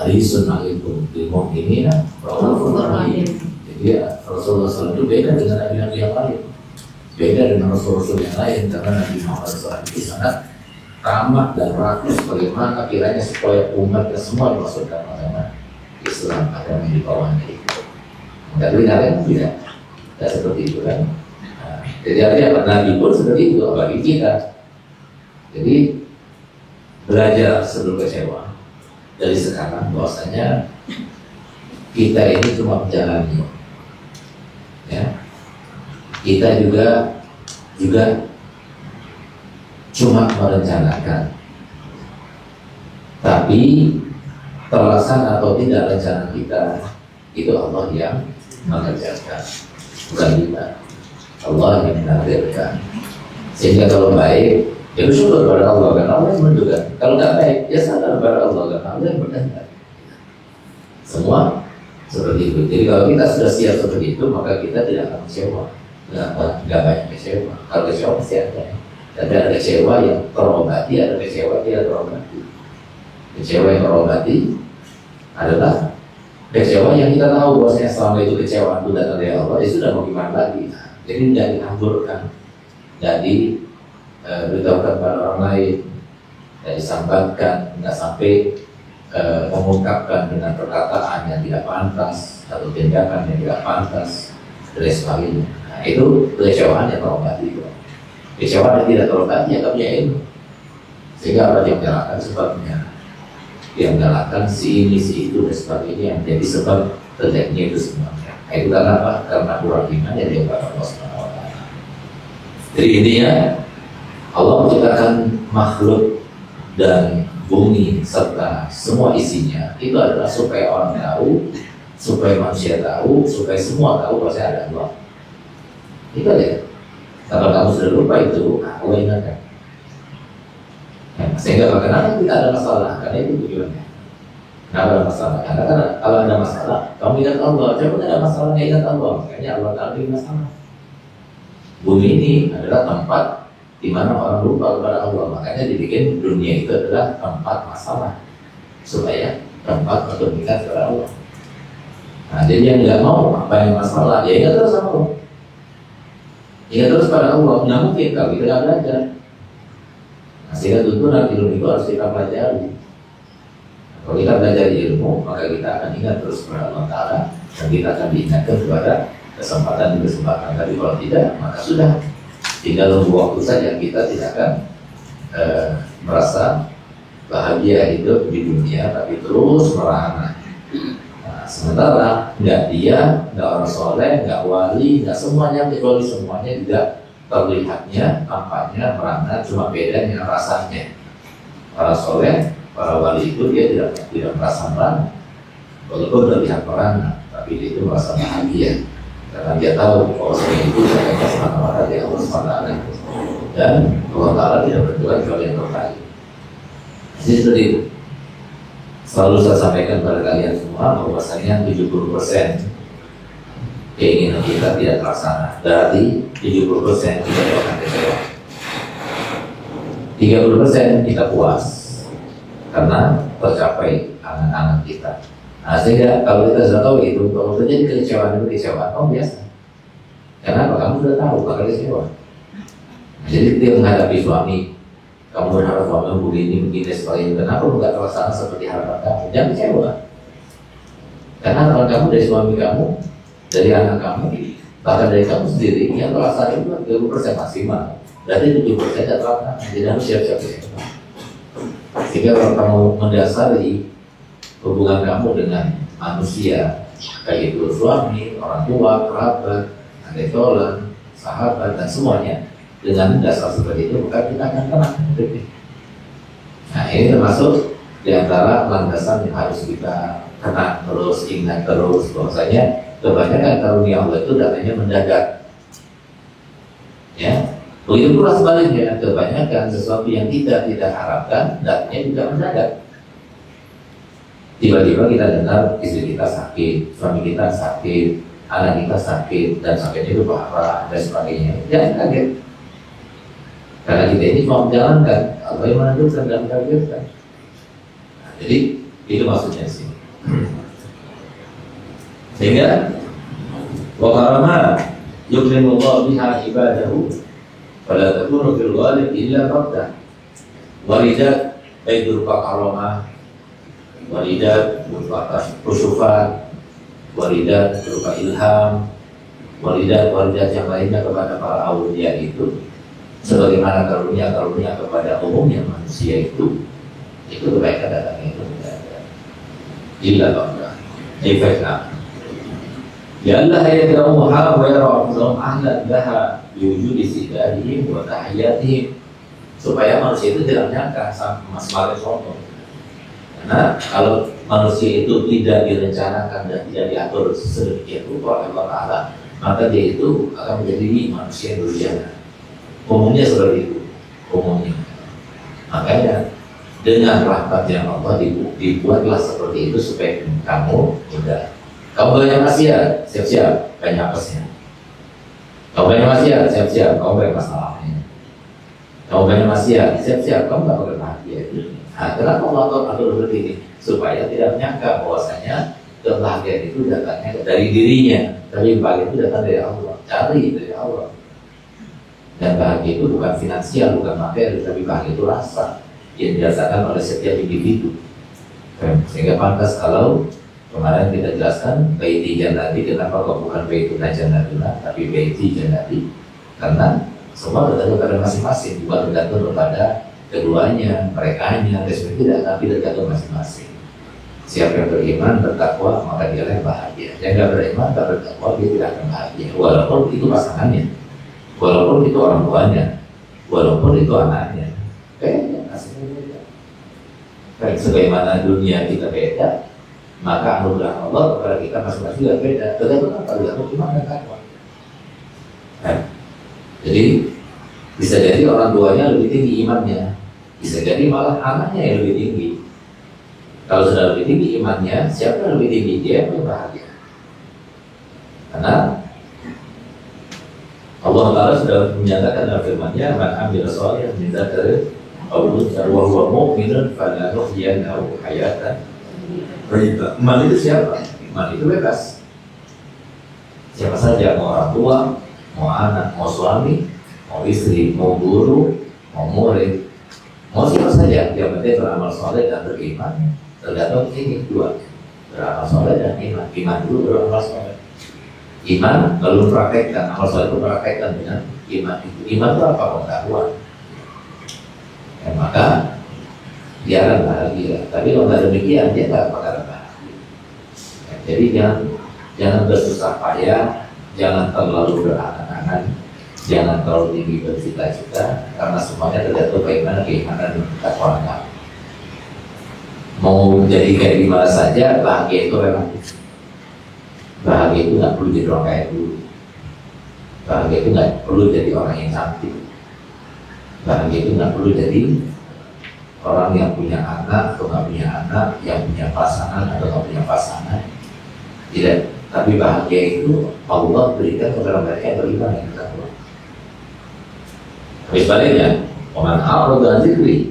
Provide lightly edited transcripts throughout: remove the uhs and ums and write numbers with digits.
harisun alaikum bil mu'minina raufur rahim. Jadi Rasulullah SAW itu beda dengan nabi-nabi yang lain, beda dengan Rasul-Rasul yang lain, karena Nabi Muhammad SAW itu sangat ramah dan rakus bagaimana kiranya supaya umatnya semua dimasukkan agama Islam, agama yang di bawahnya itu. Tapi kalian tidak seperti itu kan. Nah, jadi artinya Nabi pun seperti itu bagi kita. Jadi belajar sebelum kecewa dari sekarang bahwasanya kita ini cuma menjalani, ya. Kita juga cuma merencanakan, tapi terlaksana atau tidak rencana kita itu Allah yang mengerjakan, bukan kita. Allah yang menakdirkan. Sehingga kalau baik, ya bersyukur kepada Allah karena Allah yang menentukan. Kalau nggak baik, ya sadar kepada Allah karena Allah yang menentukan. Semua seperti itu. Jadi kalau kita sudah siap seperti itu, maka kita tidak akan kecewa. Nggak banyak kecewa. Kalau kecewa pasti ada. Tapi ada kecewa yang terobati, ada kecewa tidak terobati. Kecewa yang terobati adalah kecewa yang kita tahu bahwasanya selama itu kecewaan itu datang dari Allah, ya sudah mau gimana lagi. Jadi tidak dihamburkan, tidak diberitahukan pada orang lain, tidak disampaikan, tidak sampai mengungkapkan dengan perkataan yang tidak pantas atau tindakan yang tidak pantas dan sebagainya. Nah, itu kekecewaan yang terobati. Kecewaan yang tidak terobati yang punya ilmu, sehingga apa yang menyalahkan sebabnya, yang menyalahkan si ini, si itu dan sebagainya yang menjadi sebab terjadinya itu semuanya. Nah, itu karena apa? Karena kurang iman yang diungkapkan Allah Subhanahu wa Ta'ala. Jadi intinya Allah menciptakan makhluk dan bumi serta semua isinya itu adalah supaya orang tahu, supaya manusia tahu, supaya semua tahu bahwa ada Allah. Itu aja. Kalau kamu sudah lupa itu, Allah ingatkan. Ya, sehingga kenapa kita ada masalah? Karena itu tujuannya. Kenapa ada masalah? Karena kalau ada masalah, kamu ingat Allah. Coba ada masalah, nggak ingat Allah. Makanya Allah tak ada masalah. Bumi ini adalah tempat di mana orang lupa kepada Allah. Makanya dibikin dunia itu adalah tempat masalah, supaya tempat untuk ingat kepada Allah. Nah, jadi yang nggak mau apa yang masalah, ya ingat terus sama Allah. Ingat terus pada Allah. Nggak mungkin kalau kita nggak belajar. Nah, sehingga tuntunan ilmu itu harus kita pelajari. Kalau kita belajar ilmu, maka kita akan ingat terus kepada Allah Ta'ala, dan kita akan diingatkan kepada kesempatan. Tapi kalau tidak, maka sudah tinggal nunggu waktu saja. Kita tidak akan merasa bahagia hidup di dunia, tapi terus merana. Nah, sementara nggak dia, nggak orang soleh, nggak wali, nggak semuanya, kecuali semuanya tidak terlihatnya, tampaknya merana, cuma bedanya rasanya. Para soleh, para wali itu dia tidak merasa merana, walaupun terlihat merana, tapi dia itu merasa bahagia karena dia tahu bahwa itu adalah semata-mata dari Allah SWT, dan Allah Ta'ala tidak berdoa kecuali yang terbaik. Jadi seperti itu. Selalu saya sampaikan kepada kalian semua bahwasanya 70% keinginan kita tidak terlaksana, dari 70% kita akan kecewa. 30% kita puas karena tercapai angan-angan kita. Nah, sehingga kalau kita sudah tahu itu, kalau terjadi kekecewaan itu kecewaan, biasa. Kenapa? Kamu sudah tahu bakal kecewa. Jadi dia menghadapi suami, kamu berharap suami begini sebagainya. Kenapa nggak terlaksana seperti harapan kamu? Jangan kecewa. Karena harapan kamu dari suami kamu, dari anak kamu, bahkan dari kamu sendiri yang terlaksana itu 30% maksimal. Berarti 70% tidak terlaksana. Jadi harus siap-siap kecewa. Sehingga kalau kamu mendasari hubungan kamu dengan manusia, baik itu suami, orang tua, kerabat, adik tolan, sahabat dan semuanya, dengan dasar seperti itu, maka kita akan tenang. Nah, ini termasuk diantara landasan yang harus kita kenang terus, ingat terus, bahwasanya kebanyakan karunia Allah itu datangnya mendadak. Ya, begitu pula sebaliknya, kebanyakan sesuatu yang kita tidak harapkan datangnya juga mendadak. Tiba-tiba kita dengar istri kita sakit, suami kita sakit, anak kita sakit, dan sakitnya itu parah dan sebagainya. Jangan kaget. Karena kita ini mau menjalankan, Allah yang menentukan dan mentakdirkan. Nah, jadi itu maksudnya sih. Sehingga wa karama yukrimullahu biha ibadahu fala takunu fil ghalib illa qabdah. Walidat baik berupa karomah, walidat berupa kusufat, walidat berupa ilham, walidat yang lainnya kepada para aulia itu sebagaimana karunia kepada umumnya manusia itu kebaikan datangnya itu tidak ada illa qabdah efeknya. Ya Allah yadramuha wa yara'udhum ahlan laha biwujudi istidadihim wa tahiyatihim, supaya manusia itu tidak menyangka semakin sombong. Karena kalau manusia itu tidak direncanakan dan tidak diatur sedemikian rupa oleh Allah Ta'ala, maka dia itu akan menjadi manusia yang durjana. Umumnya seperti itu, umumnya. Makanya dengan rahmat yang Allah dibuatlah seperti itu supaya kamu mudah. Kamu banyak maksiat, siap-siap banyak apesnya. Kamu banyak maksiat, siap-siap kamu banyak masalahnya. Kamu banyak maksiat, siap-siap kamu gak bakal bahagia. Nah, kenapa Allah atur seperti ini? Supaya tidak menyangka bahwasanya kebahagiaan itu datangnya dari dirinya, tapi bahagia itu datang dari Allah. Cari dari Allah. Dan bahagia itu bukan finansial, bukan materi, tapi bahagia itu rasa yang dirasakan oleh setiap individu. Sehingga pantas kalau kemarin kita jelaskan baiti jannati, kenapa kok bukan baiti jannatuna tapi baiti jannati? Karena semua tergantung pada masing-masing, bukan tergantung kepada keduanya, merekanya, tidak, tapi tergantung masing-masing. Siapa yang beriman, bertakwa, maka dia yang bahagia. Yang tidak beriman, tak bertakwa, dia tidak akan bahagia. Walaupun itu pasangannya, walaupun itu orang tuanya, walaupun itu anaknya, kayaknya hasilnya beda. Baik, sebagaimana dunia kita beda, maka anugerah Allah kepada kita masing-masing juga beda. Tergantung apa? Tergantung iman dan takwa. Jadi bisa jadi orang tuanya lebih tinggi imannya, bisa jadi malah anaknya yang lebih tinggi. Kalau sudah lebih tinggi imannya, siapa yang lebih tinggi? Dia yang bahagia. Karena Allah Ta'ala sudah menyatakan dalam firman-Nya, "Man amila shalihan min dzakarin aw unsa wa huwa mu'minun falanuhyiyannahu hayatan thayyibah." Iman itu siapa? Iman itu bebas. Siapa saja, mau orang tua, mau anak, mau suami, mau istri, mau guru, mau murid, mau siapa saja, yang penting beramal soleh dan beriman. Tergantung ini dua, beramal soleh dan iman. Iman dulu, beramal soleh. Iman lalu praktekkan, amal soleh itu praktekkan dengan iman. Iman itu apa? Pengetahuan. Ya, maka dia akan bahagia. Tapi kalau tidak demikian, dia tidak akan bahagia. Ya, jadi jangan bersusah payah, jangan terlalu berangan-angan, jangan terlalu tinggi bercita-cita, karena semuanya tergantung bagaimana keimanan dan ketakwaan kamu. Mau jadi kayak gimana saja, bahagia itu relatif. Bahagia itu nggak perlu jadi orang kaya dulu. Bahagia itu nggak perlu jadi orang yang cantik. Bahagia itu nggak perlu jadi orang yang punya anak atau nggak punya anak, yang punya pasangan atau nggak punya pasangan. Tidak. Tapi bahagia itu Allah berikan kepada mereka yang beriman yang bertakwa. Tapi sebaliknya, orang a'rada an dzikri,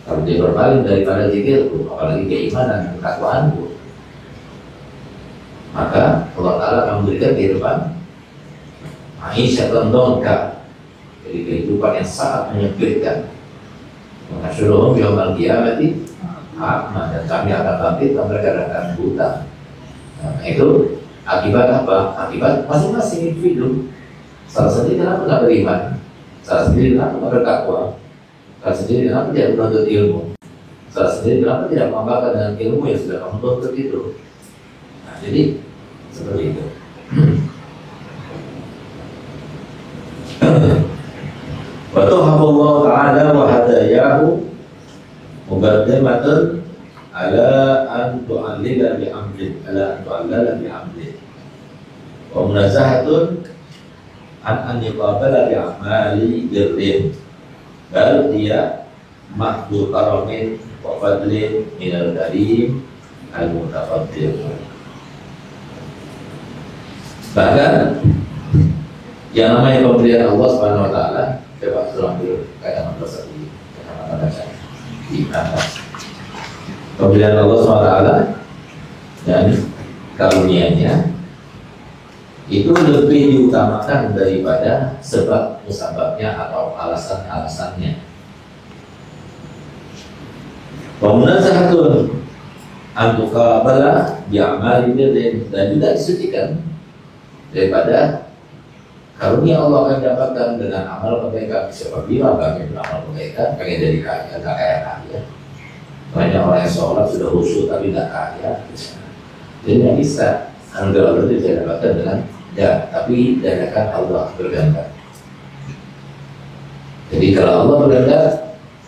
kalau dia berpaling daripada zikirku, apalagi keimanan dan ketakwaanku, maka Allah Ta'ala akan memberikan kehidupan ma'isyatan dhanka, jadi kehidupan yang sangat menyempitkan. Mengasyuruhum yaumal qiyamati a'ma, dan kami akan bangkitkan mereka dengan buta. Nah, itu akibat apa? Akibat masing-masing individu. Salah satunya kenapa tidak beriman, salah sendiri kenapa tidak bertakwa, salah sendiri kenapa tidak menuntut ilmu, salah sendiri kenapa tidak mengamalkan dengan ilmu yang sudah kamu tuntut itu. Nah, jadi seperti itu. Wa tuhabullahu ta'ala wa hadayahu muqaddimatan ala an tu'allila bi amrin, ala an tu'allala bi amrin wa munazahatun an yuqabala bi amali birrin, bal dia mahdu karamin wa fadlin minal karim al-mutaqaddim. Bahkan yang namanya pemberian Allah Subhanahu wa Ta'ala, coba sulam dulu kayak madrasah di kata-kata di atas. Pemberian Allah SWT dan karunia-Nya itu lebih diutamakan daripada sebab musababnya atau alasan-alasannya. Pemunazahatun antukabala bi'amali birrin, dan juga disucikan daripada karunia Allah akan dapatkan dengan amal kebaikan. Siapa bilang kami beramal kebaikan pengen jadi kaya, gak kaya. Banyak orang yang sholat sudah khusyuk tapi gak kaya. Jadi nggak bisa. Anugerah Allah itu bisa dapatkan dengan tapi dadakan Allah berkehendak. Jadi kalau Allah berkehendak,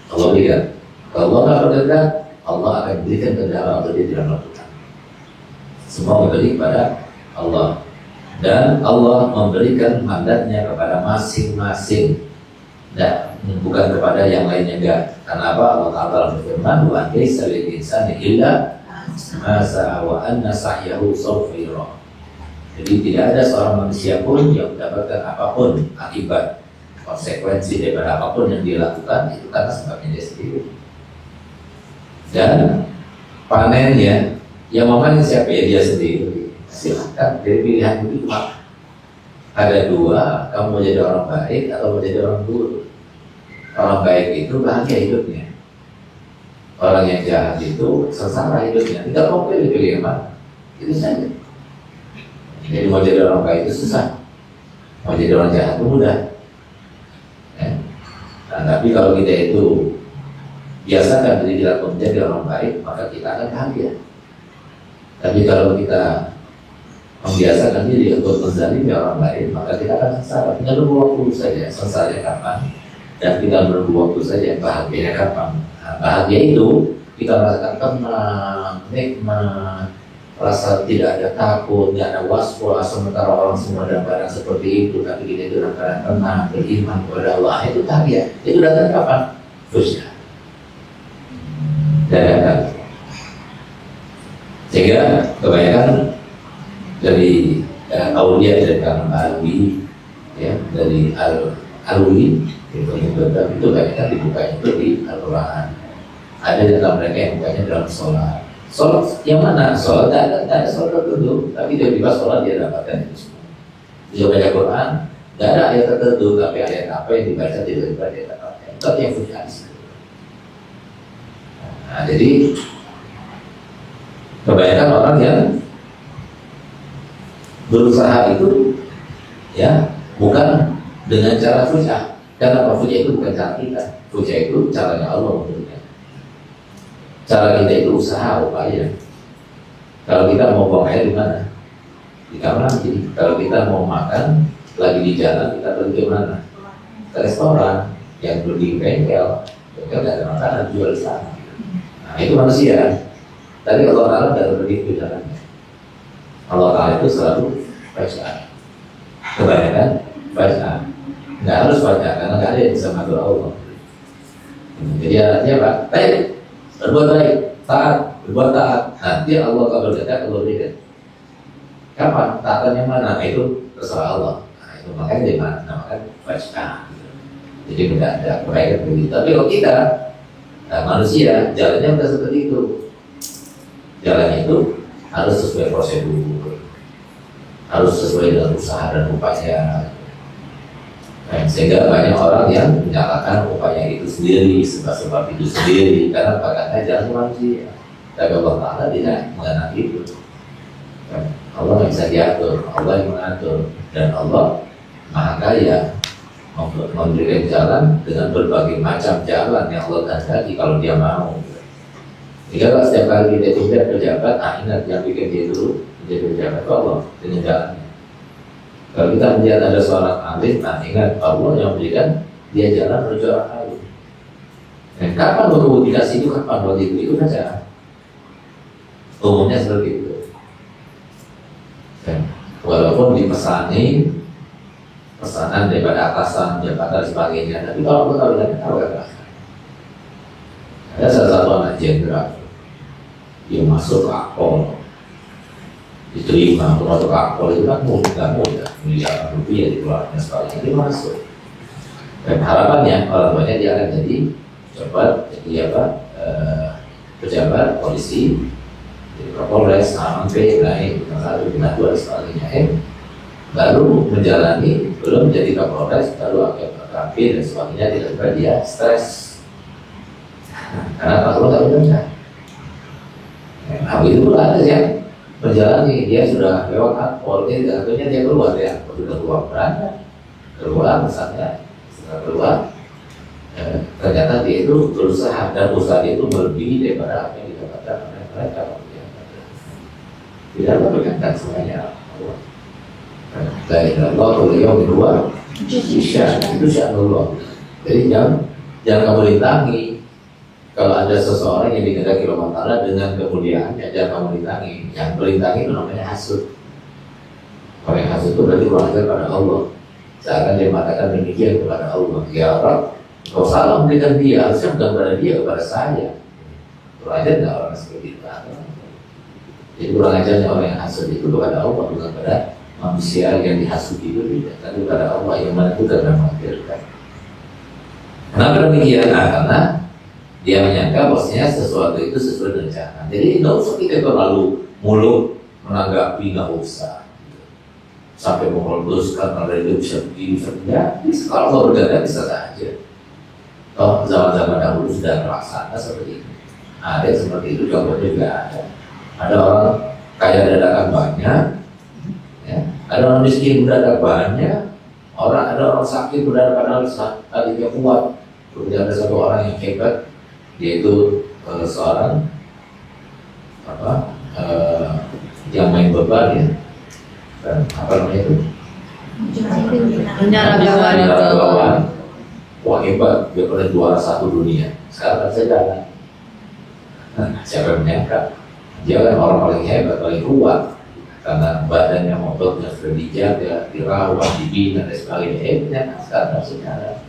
Allah berikan. Kalau Allah nggak berkehendak, Allah akan berikan kehendak atau dia tidak melakukan. Semua kembali kepada Allah. Dan Allah memberikan mandatnya kepada masing-masing, dan bukan kepada yang lainnya enggak. Karena apa? Allah Ta'ala berfirman, wa laysa lil insani illa ma sa'a wa anna sa'yahu sawfa yura. Jadi tidak ada seorang manusia pun yang mendapatkan apapun akibat konsekuensi daripada apapun yang dia lakukan, itu karena sebabnya dia sendiri. Dan panennya yang memanen siapa? Ya dia sendiri. Silahkan, dari pilihan itu cuma ada dua, kamu mau jadi orang baik atau mau jadi orang buruk. Orang baik itu bahagia hidupnya, orang yang jahat itu sengsara hidupnya. Tidak mau pilih yang mana, itu saja. Jadi mau jadi orang baik itu susah, mau jadi orang jahat itu mudah. Nah, tapi kalau kita itu biasakan diri kita menjadi orang baik, maka kita akan bahagia. Tapi kalau kita membiasakan diri untuk menzalimi orang lain, maka kita akan sengsara. Tinggal menunggu waktu saja, sengsara kapan, dan tinggal menunggu waktu saja, bahagianya kapan. Nah, bahagia itu kita merasakan tenang, nikmat, rasa tidak ada takut, tidak ada was-was. Sementara orang semua dalam keadaan seperti itu, tapi kita itu dalam keadaan tenang, beriman kepada Allah. Itu bahagia. Itu datang kapan? Fusya. Dadakan. Sehingga kebanyakan dari Aulia dari kalangan Alwi, ya, dari Alwi itu banyak dibuka itu di Al-Quran. Ada di dalam mereka yang bukanya dalam sholat. Sholat yang mana? Sholat tidak ada sholat tertentu, tapi tiba-tiba sholat dia dapatkan itu semua. Dia baca Quran, tidak ada ayat tertentu, tapi ayat apa yang dibaca tiba-tiba dia dapatkan. Itu yang fusianis. Nah, jadi kebanyakan orang yang berusaha itu ya bukan dengan cara fujah. Karena fujah itu bukan cara kita. Fujah itu caranya Allah menurutnya. Cara kita itu usaha, upaya. Kalau kita mau buang air di mana? Di kamar mandi. Kalau kita mau makan lagi di jalan, kita pergi ke mana? Ke restoran yang berdiri bengkel. Bengkel tidak ada makanan jual di sana. Nah, itu manusia. Tadi Allah Ta'ala tidak begitu jalannya. Allah Ta'ala itu selalu baca. Kebanyakan baca. Nggak harus baca, karena nggak ada yang bisa mengatur Allah. Jadi artinya apa? Baik, berbuat baik, taat, berbuat taat. Nanti Allah kalau berkata, Allah berikan. Kapan? Taatan yang mana? Nah, itu terserah Allah. Nah, itu makanya di mana? Namakan baca. Jadi tidak ada kebaikan begitu. Tapi kalau kita manusia, jalannya udah seperti itu. Jalan itu harus sesuai prosedur, harus sesuai dengan usaha dan upaya. Sehingga banyak orang yang menyalahkan upaya itu sendiri, sebab-sebab itu sendiri, karena pakatnya jalan manusia. Tapi Allah Ta'ala tidak mengenal itu. Allah nggak bisa diatur, Allah yang mengatur, dan Allah Maha Kaya memberikan jalan dengan berbagai macam jalan yang Allah kehendaki kalau Dia mau. Jika kalau setiap kali kita itu menjadi pejabat, ingat yang bikin dia dulu menjadi pejabat itu Allah dengan jalannya. Kalau kita melihat ada seorang alim, ingat Allah yang memberikan dia jalan menuju orang alim. Dan kapan waktu dikasih itu, kapan waktu itu saja. Umumnya seperti itu. Dan walaupun dipesani pesanan daripada atasan, jabatan sebagainya, tapi kalau Allah tahu kan. Ada salah satu anak jenderal, dia masuk ke Akpol, diterima untuk masuk ke Akpol itu kan mudah, miliaran rupiah dikeluarkan sekali, dia masuk. Dan harapannya orang tuanya dia akan jadi pejabat polisi Jadi Kapolres, AMP, naik, bintang 1, bintang 2, dan sebagainya. Baru menjalani, belum jadi Kapolres, baru AKP dan sebagainya, tiba-tiba dia stres. Karena kalau nggak benar. Nah, itu pun ada yang menjalani, dia sudah lewat polri, akhirnya dia keluar, ya sudah keluar berada, keluar misalnya, setelah keluar, ternyata dia itu berusaha dan usaha dia itu melebihi daripada apa yang didapatkan oleh mereka. Tidak bergantung semuanya Allah. Dari Allah beliau kedua, itu Allah. Jadi jangan kamu rintangi. Kalau ada seseorang yang dikehendaki Allah Ta'ala dengan kemuliaannya, jangan kamu rintangi. Yang merintangi itu namanya hasud. Orang yang hasud itu berarti kurang ajar pada Allah. Seakan dia mengatakan demikian kepada Allah. Ya Rabb, kau salah memberikan dia, harusnya bukan kepada dia, kepada saya. Kurang ajar nggak orang seperti itu? Jadi kurang ajarnya orang yang hasud itu kepada Allah, bukan kepada manusia yang dihasut itu tidak, tapi kepada Allah yang menentukan dan mengakhirkan. Kenapa demikian? Karena dia menyangka bosnya sesuatu itu sesuai rencana. Jadi nggak usah kita terlalu mulut menanggapi, nggak usah sampai memutuskan kalau itu bisa begini, bisa begini. Kalau mau berganda bisa saja. Toh zaman-zaman dahulu sudah terlaksana seperti itu. Ada seperti itu, contohnya juga ada. Ada orang kaya dadakan banyak, ya. Ada orang miskin mendadak banyak. Ada orang sakit mendadak padahal hatinya kuat. Kemudian ada satu orang yang hebat, yaitu seorang yang main beban, ya, dan apa namanya itu? Menjaragawan. Wah hebat, dia pernah juara 1 dunia. Sekarang saya jalan. Siapa yang menyangka? Dia kan orang paling hebat, paling kuat, karena badannya, ototnya sudah dijaga, dirawat, dibina dan sebagainya. Sekarang secara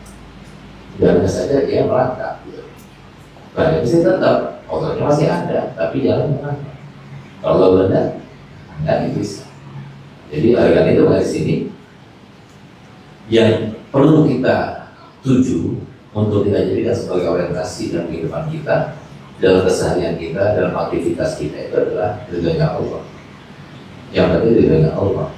jalannya saja dia merangkak. Badannya sih tetap, ototnya masih ada, tapi jalan merangkak. Kalau benar, nggak bisa. Jadi oleh karena itu dari sini yang perlu kita tuju untuk kita jadikan sebagai orientasi dalam kehidupan kita, dalam keseharian kita, dalam aktivitas kita itu adalah ridhonya Allah. Yang penting ridhonya Allah.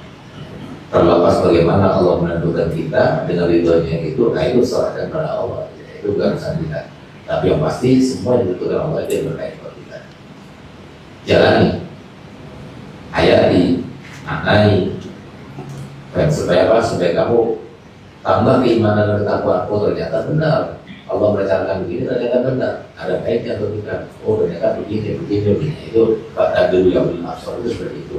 Terlepas bagaimana Allah menentukan kita dengan ridhonya itu, nah itu serahkan pada Allah. Itu bukan urusan kita. Tapi yang pasti semua ditentukan Allah itu berkait buat kita. Jalani, hayati, maknai, dan supaya apa? Supaya kamu tambah keimanan dan ketakwaan. Oh ternyata benar, Allah merencanakan begini, ternyata benar. Ada baiknya atau tidak? Oh ternyata begini. Itu kata dulu yang benar. Itu seperti itu.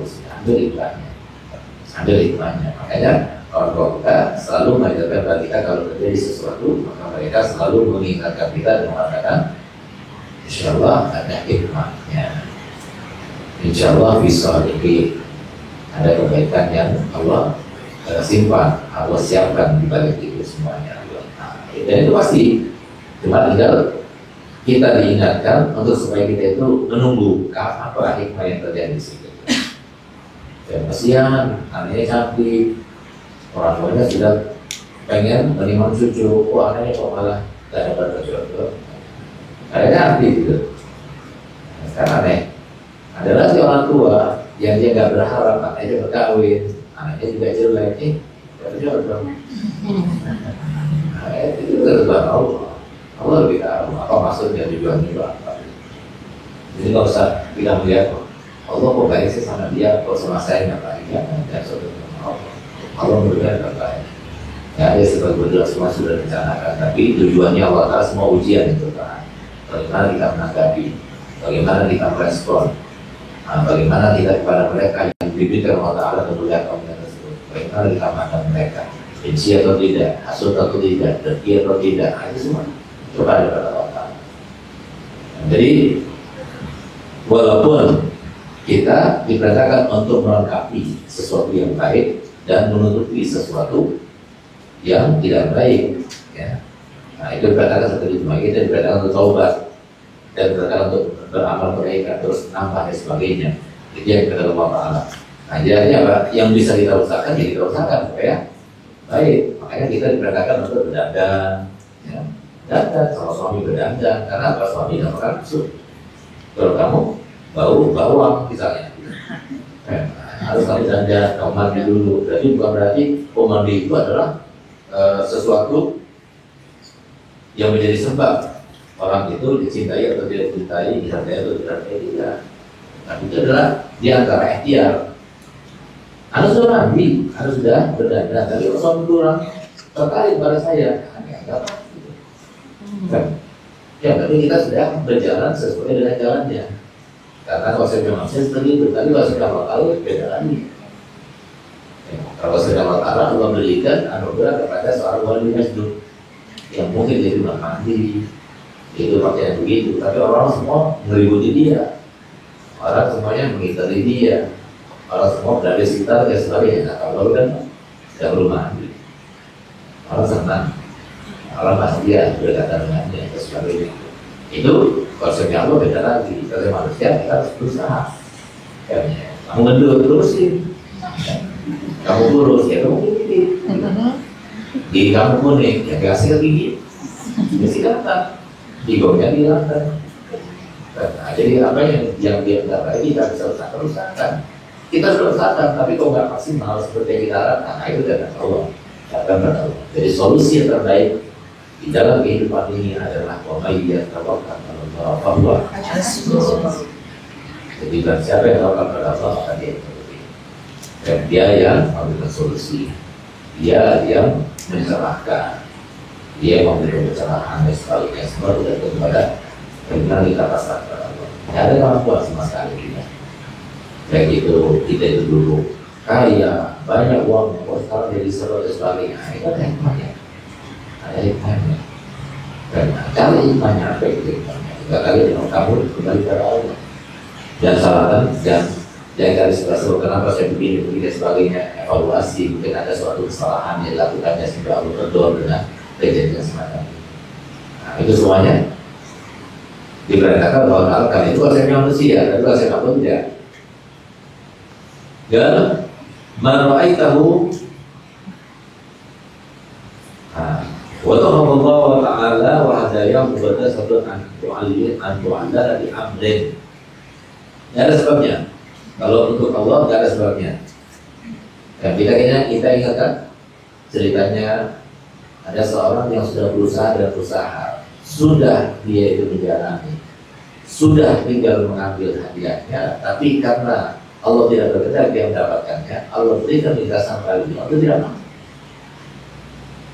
Ambil hikmahnya. Makanya orang kita selalu mengajarkan kepada kita kalau terjadi sesuatu, maka mereka selalu mengingatkan kita dan mengatakan, Insya Allah ada hikmahnya. Insya Allah bisa ada kebaikan yang Allah simpan, Allah siapkan di balik itu semuanya. Dan itu pasti, cuma tinggal kita diingatkan untuk supaya kita itu menunggu apa hikmah yang terjadi di situ. Dan kasihan, anaknya cantik, orang tuanya sudah pengen menerima cucu, anaknya kok malah tidak dapat jodoh. Ada cantik gitu. Sekarang aneh. Ada lagi orang tua yang dia nggak berharap anaknya berkawin, anaknya juga jelek, tidak jodoh. Itu ketentuan Allah. Allah lebih tahu apa maksudnya tujuannya apa. Jadi nggak usah kita melihat Allah kok baik sih sama dia, kok sama saya nggak baik ya? Dan saudara Allah berbeda nggak baik. Ya, dia sebagai semua sudah rencanakan, tapi tujuannya Allah Taala semua ujian itu kan. Bagaimana kita menanggapi, bagaimana kita merespon, bagaimana kita kepada mereka yang diberikan Allah Taala kemuliaan kaum tersebut, bagaimana kita memandang mereka. Benci atau tidak, hasut atau tidak, dengki atau tidak, itu semua coba ada pada Allah. Jadi walaupun kita diperintahkan untuk melengkapi sesuatu yang baik dan menutupi sesuatu yang tidak baik, ya. Nah itu diperintahkan seperti itu. Kita diperintahkan untuk taubat dan diperintahkan untuk beramal kebaikan terus nambah dan sebagainya. Itu yang kita Allah Taala. Nah jadi apa yang bisa kita usahakan, ya kita usahakan supaya baik. Makanya kita diperintahkan untuk berdandan, ya. Dandan, kalau suami berdandan, karena apa? Suami tidak makan nafsu. Kalau kamu bau bawang misalnya. Harus kamu dandan, kamu mandi dulu. Berarti bukan berarti mandi itu adalah sesuatu yang menjadi sebab orang itu dicintai atau tidak dicintai, dihargai atau tidak dihargai. Tapi itu adalah di antara ikhtiar. Anda sudah mandi, Anda sudah berdandan, tapi kalau suami kurang tertarik pada saya, enggak apa. Ya, tapi kita sudah berjalan sesuai dengan jalannya. Karena konsepnya manusia seperti itu. Tapi kalau sudah tahu beda lagi. Ya, kalau sudah tahu Allah berikan anugerah kepada seorang wali masjid yang mungkin dia cuma mandi, itu pakaian begitu. Tapi orang semua mengikuti dia, orang semuanya mengikuti dia, orang semua berada di sekitar dan sebagainya. Nah, kalau kan tidak perlu mandi, orang senang, orang pasti dia berdekatan dengannya dan sebagainya. Itu konsepnya Allah beda lagi. Kalau manusia kita harus berusaha. Kamu gendut terusin, kamu kurus ya kamu gigi, gigi kamu kuning ya hasil gigi, mesti kata, gigongnya dihilangkan. Nah, jadi apa yang dia dapat kita bisa usahakan. Kita sudah usahakan, tapi kok nggak maksimal seperti yang kita harapkan, nah itu tidak Allah. Jadi solusi yang terbaik di dalam kehidupan ini adalah wamayyat tawakkal 'ala Allah. Jadi siapa yang tawakal pada Allah maka dia terlebih. Dan dia yang memberikan solusi, dia yang mencerahkan, dia yang memberikan pencerahan dan sebagainya. Semua tidak kepada dengan kita pasrah kepada Allah. Tidak ada kemampuan sama sekali kita. Baik itu kita itu dulu kaya, banyak uang, sekarang jadi seru dan sebagainya. Itu ada hikmahnya. Ada hikmahnya. Dan cari hikmahnya apa itu hikmahnya. Jika kali dengan kamu kembali kepada Allah. Dan salahkan dan jangan kali setelah kenapa saya begini dan sebagainya. Evaluasi mungkin ada suatu kesalahan yang dilakukannya sehingga Allah terdor dengan kejadian semacam itu. Nah itu semuanya diperintahkan bahwa kalian itu konsepnya manusia, tapi konsep apa tidak. Dan merawai tahu wa ta'ala wa hadaya mubada satu antu'ala di amrin. Tidak ada sebabnya. Kalau untuk Allah tidak ada sebabnya. Dan kita ingatkan ceritanya ada seorang yang sudah berusaha dan berusaha, sudah dia itu menjalani, sudah tinggal mengambil hadiahnya, tapi karena Allah tidak berkehendak dia mendapatkannya, Allah berikan lintasan kali itu tidak mau.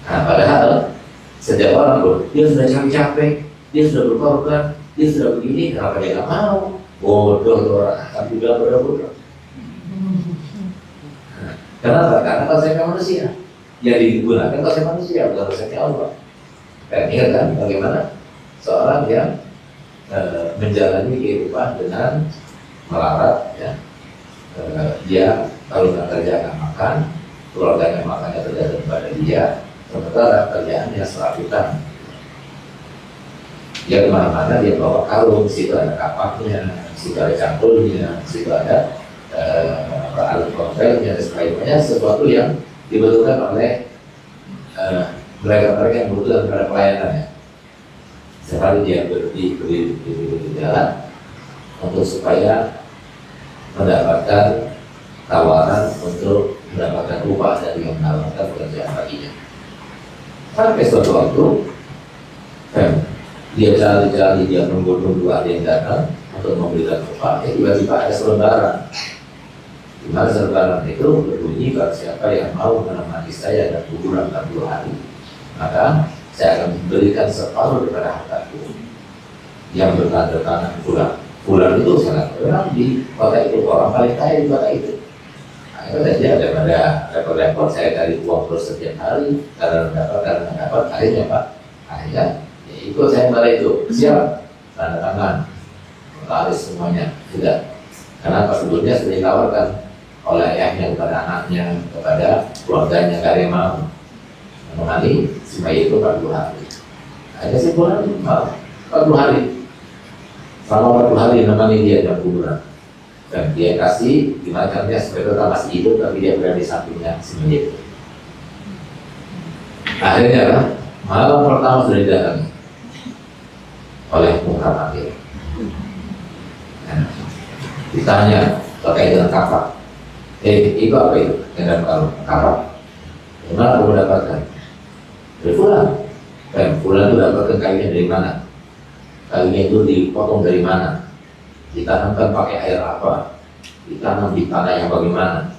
Nah, padahal setiap orang pun dia sudah capek-capek, dia sudah berkorban, dia sudah begini, kenapa dia nggak mau? Bodoh orang, tapi juga bodoh. Kenapa? Karena konsepnya manusia. Yang digunakan konsep manusia, bukan konsepnya Allah. Dan ingat kan bagaimana seorang yang menjalani kehidupan dengan melarat, ya, dia kalau nggak kerja nggak makan, keluarganya makannya tergantung pada dia, sementara kerjaannya serabutan. Dia kemana-mana dia bawa kalung, di situ ada kapaknya, di situ ada cangkulnya, di situ ada alat konvelnya dan sebagainya, sesuatu yang dibutuhkan oleh mereka-mereka yang membutuhkan pada pelayanannya. Sekali dia berdiri di jalan untuk supaya mendapatkan tawaran untuk mendapatkan upah dari yang menawarkan pekerjaan baginya. Sampai suatu waktu dia cari-cari, dia nunggu ada yang datang untuk memberikan upah. Tiba-tiba ada selebaran. Di mana selebaran itu berbunyi, kalau siapa yang mau menemani saya dan kuburan 40 hari, maka saya akan memberikan separuh daripada hartaku yang bertanda tangan bulan. Bulan itu sangat terkenal di kota itu, orang paling kaya di kota itu. Nah, itu saja daripada repot-repot saya cari uang terus setiap hari karena mendapat akhirnya Pak, akhirnya ya ikut saya pada itu, siap tanda tangan, laris semuanya sudah. Karena sebelumnya sudah ditawarkan oleh ayahnya kepada anaknya, kepada keluarganya, karya mau menemani si bayi itu 40 hari. Akhirnya si bulan 40 hari. Selama 40 hari menemani dia dalam kuburan. Dan dia kasih gimana caranya supaya tetap masih hidup, tapi dia berada di sampingnya si bayi itu. Akhirnya malam pertama sudah didatangi oleh Muhammad. Ditanya terkait dengan kapak. Itu apa itu? Dengan kapak. Gimana kamu dapatkan? Dari Fulan. Fulan itu dapatkan kayunya dari mana? Kayunya itu dipotong dari mana? Ditanamkan pakai air apa? Ditanam di tanah yang bagaimana?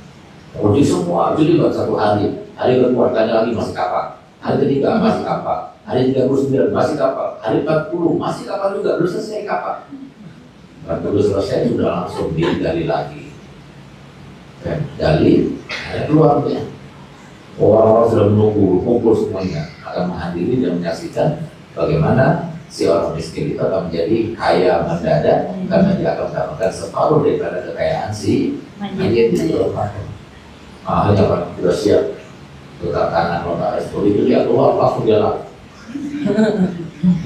Uji semua, uji juga satu hari. Hari kedua tanya lagi masih kapak. Hari ketiga masih kapak. Hari 39 masih kapak. Hari 40 masih kapak juga. Belum selesai kapak. 40 selesai sudah langsung digali lagi. Gali, ada keluarnya. Orang-orang sudah menunggu, kumpul semuanya akan menghadiri dan menyaksikan bagaimana si orang miskin itu akan menjadi kaya mendadak karena dia akan mendapatkan separuh daripada kekayaan si mayit itu. Hanya Pak, sudah siap letak tangan notaris itu dia keluar langsung jalan.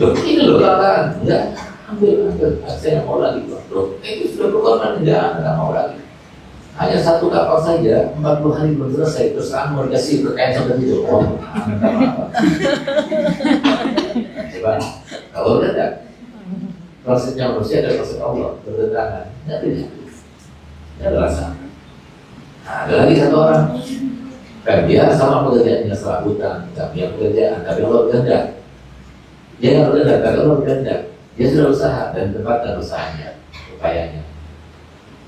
Loh, ini loh katakan, enggak, ambil, saya mau lagi loh, itu sudah keluar kan enggak mau lagi. Hanya satu kapal saja, 40 hari belum selesai, terus kamu mau dikasih kekayaan seperti itu. Oh, coba, kalau tidak, prosesnya manusia dan proses Allah bertentangan, tidak ada rasa. Nah, ada lagi satu orang, dia sama pekerjaannya serabutan, nggak punya pekerjaan, tapi Allah berkehendak. Dia nggak berkehendak, tapi Allah berkehendak. Dia sudah usaha dan tempatkan usahanya, upayanya.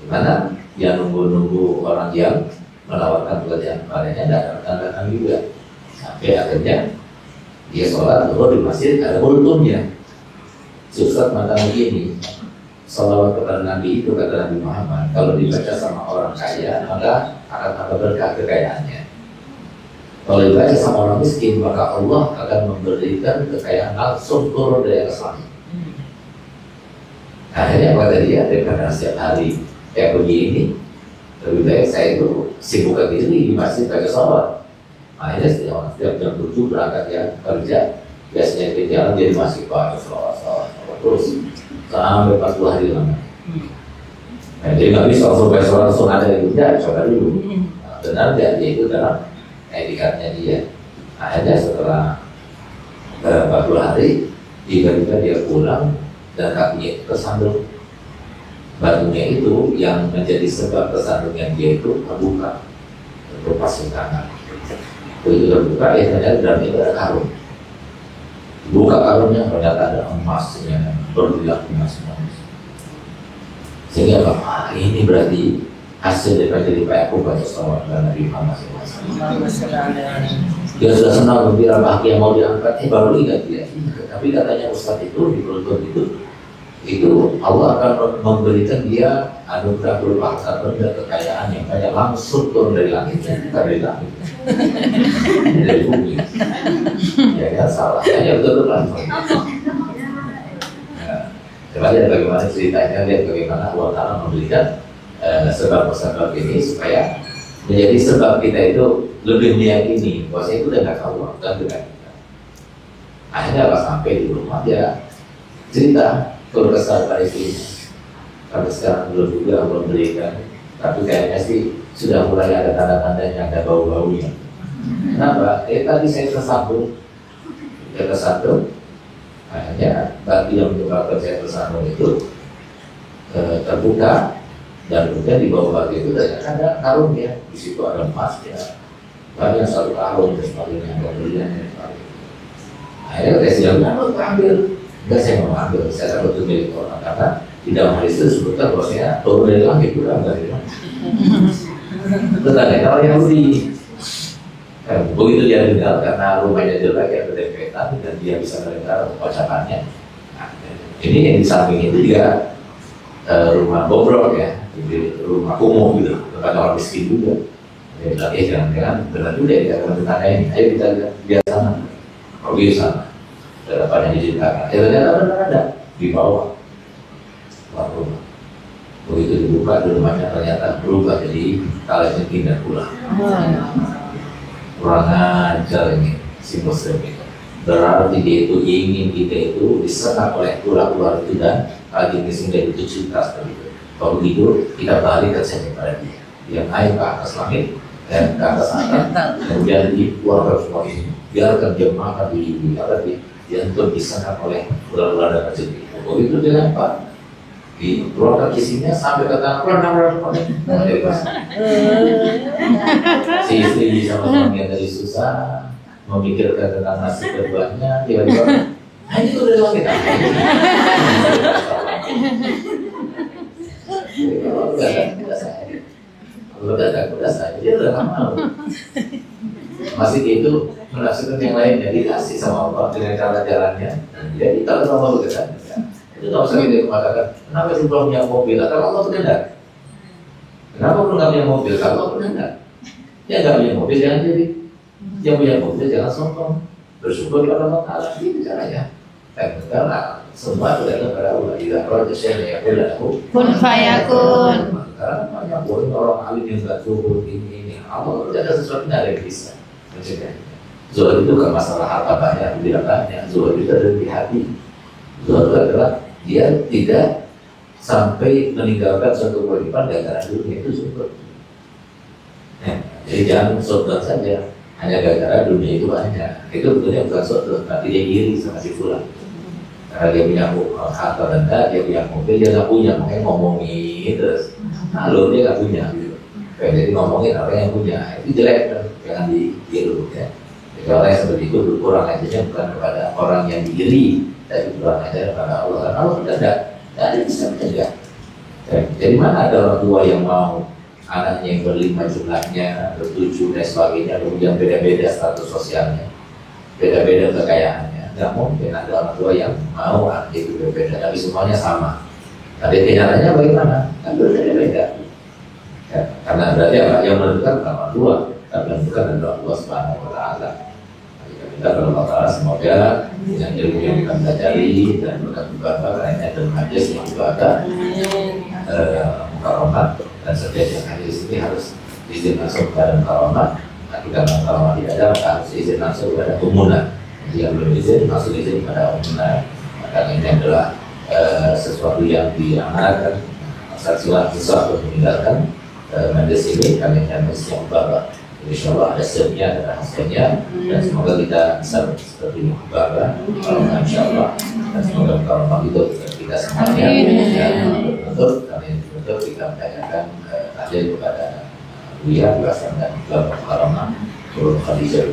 Dimana dia nunggu orang yang menawarkan pekerjaan kepadanya dan datang juga sampai akhirnya dia sholat di masjid ada kultumnya. Ustaz mata begini, sholawat kepada Nabi itu kata Nabi Muhammad kalau dibaca sama orang kaya maka akan ada berkah kekayaannya. Kalau dibaca sama orang miskin maka Allah akan memberikan kekayaan langsung turun dari atas langit. Akhirnya kata dia daripada setiap hari kayak begini, lebih baik saya itu sibukkan diri di masjid pakai sholat. Akhirnya setiap jam 7 berangkat ya kerja, biasanya di jalan dia di masjid pakai sholat terus sampai 40 hari lama. Nah, jadi nggak bisa langsung pakai sholat langsung ada di dunia, coba dulu. Nah, benar dia itu dalam etikatnya dia. Akhirnya setelah 40 hari, tiba-tiba dia pulang dan kakinya tersandung. Batunya itu yang menjadi sebab tersandungnya dia itu terbuka, terlepas di tangan. Begitu terbuka, ternyata dalam itu ada karung. Buka karungnya ternyata ada emasnya, berlian emas. Sehingga apa? Ini berarti hasil daripada jadi aku baca salawat dan Nabi Muhammad SAW. Dia sudah senang gembira bahagia mau diangkat, baru ingat dia. Tapi katanya Ustadz itu di Kultum itu Allah akan memberikan dia anugerah berupa harta benda kekayaan yang banyak langsung turun dari langit, bukan dari langit, dari bumi. Ya kan salah, hanya betul-betul langsung. Coba lihat bagaimana ceritanya, lihat bagaimana Allah Ta'ala memberikan sebab-sebab ini supaya menjadi sebab kita itu lebih meyakini bahwa itu dengan Allah dan dengan kita. Akhirnya pas sampai di rumah dia cerita kalau kesal pada istrinya, tapi sekarang belum berikan, tapi kayaknya sih sudah mulai ada tanda-tandanya, ada bau-baunya. Kenapa? Tadi saya tersambung, akhirnya batu yang menyebabkan saya tersambung itu terbuka dan kemudian di bawah batu itu ada karung ya, di situ ada emas ya, banyak satu karung dan sebagainya, pembelian dan sebagainya. Akhirnya saya bilang, ambil. Enggak, saya mau ambil, saya takut itu milik orang karena di dalam hadis itu disebutkan bahwasanya turun dari langit juga dari langit. Tetapi kalau Yahudi, begitu dia dengar karena rumahnya jelek ya berdempetan dan dia bisa mendengar ucapannya. Nah, ini yang di samping itu juga rumah bobrok ya, rumah kumuh gitu, tempat orang miskin juga. Dia bilang jangan-jangan benar juga ya kalau ditanya ini, ayo kita lihat sana, pergi sana. Apa yang diceritakan, ternyata benar ada di bawah rumah. Begitu dibuka di rumahnya ternyata berubah jadi kaleng pindah pulang. Kurang ajar ini si Muslim itu. Berarti dia itu ingin kita itu diserang oleh ular-ular itu dan lagi miskin dari 7 juta seperti itu. Kalau begitu kita balik saja pada dia. Dia naik ke atas langit dan ke atas angkat, kemudian dikeluarkan semua ini. Biarkan dia makan di dia untuk diserang oleh ular-ular dan kecil. Begitu dilempar di keluarkan isinya sampai ke tangan si istri sama suami yang tadi susah memikirkan tentang nasib keduanya, tiba-tiba itu udah lewat kita. Kalau udah saya dia udah lama masih itu menafsirkan yang lainnya, dikasih sama Allah dengan cara jalannya. Jadi kalau Allah berkesan itu tak usah kita mengatakan kenapa sih belum punya mobil atau Allah berkehendak, kenapa belum nggak punya mobil kalau Allah berkehendak. Ya nggak punya mobil jangan jadi, yang punya mobil jangan sombong, bersyukur kepada Allah Taala, itu caranya. Dan karena semua bergantung pada Allah. Jika roh jasnya ya kun fayakun. Karena banyak orang alim yang nggak turun ini Allah ada sesuatu yang bisa mencegah. Zuhud itu bukan masalah harta banyak tidak banyak. Zuhud itu ada di hati. Zuhud adalah dia tidak sampai meninggalkan suatu kewajiban gara-gara dunia, itu zuhud. Jadi jangan sombong saja hanya gara-gara dunia itu banyak. Itu betulnya bukan zuhud, tapi dia iri sama si fulan. Karena dia punya harta rendah, dia punya mobil, dia nggak punya, makanya ngomongin terus. Lalu dia nggak punya, gitu. Jadi ngomongin orang yang punya, itu jelek kan, jangan ditiru ya. Jadi orang yang seperti itu kurang ajarnya bukan kepada orang yang diiri, tapi kurang ajar kepada Allah. Karena Allah tidak ada bisa mencegah. Jadi mana ada orang tua yang mau anaknya yang berlima jumlahnya, bertujuh dan sebagainya, kemudian beda-beda status sosialnya, beda-beda kekayaannya. Nggak mungkin ada orang tua yang mau anak itu berbeda, tapi semuanya sama. Tapi kenyataannya bagaimana? Kan berbeda-beda. Ya, karena berarti apa? Yang menentukan bukan orang tua, tapi menentukan adalah Allah Subhanahu Wa Taala. Kita minta kepada Allah Taala semoga dengan ilmu yang kita pelajari dan berkat ibadah, karena dan hadis yang ibadah, mukarramah dan setiap yang hadis ini harus izin langsung kepada mukarramah. Nah, kita mukarramah tidak ada, maka harus izin langsung kepada umumah. Jika belum izin, langsung izin pada umumnya. Maka ini adalah sesuatu yang diamanatkan, sesuatu yang meninggalkan majlis ini, kami majlis yang baru. Insya Allah ada hasilnya, ada hasilnya, dan semoga kita bisa seperti ini baru. Insya Allah, dan semoga kalau itu kita semuanya dan untuk kami untuk kita menanyakan hadir kepada Buya, Buya dan Bapak Karama, Turun Khadijah.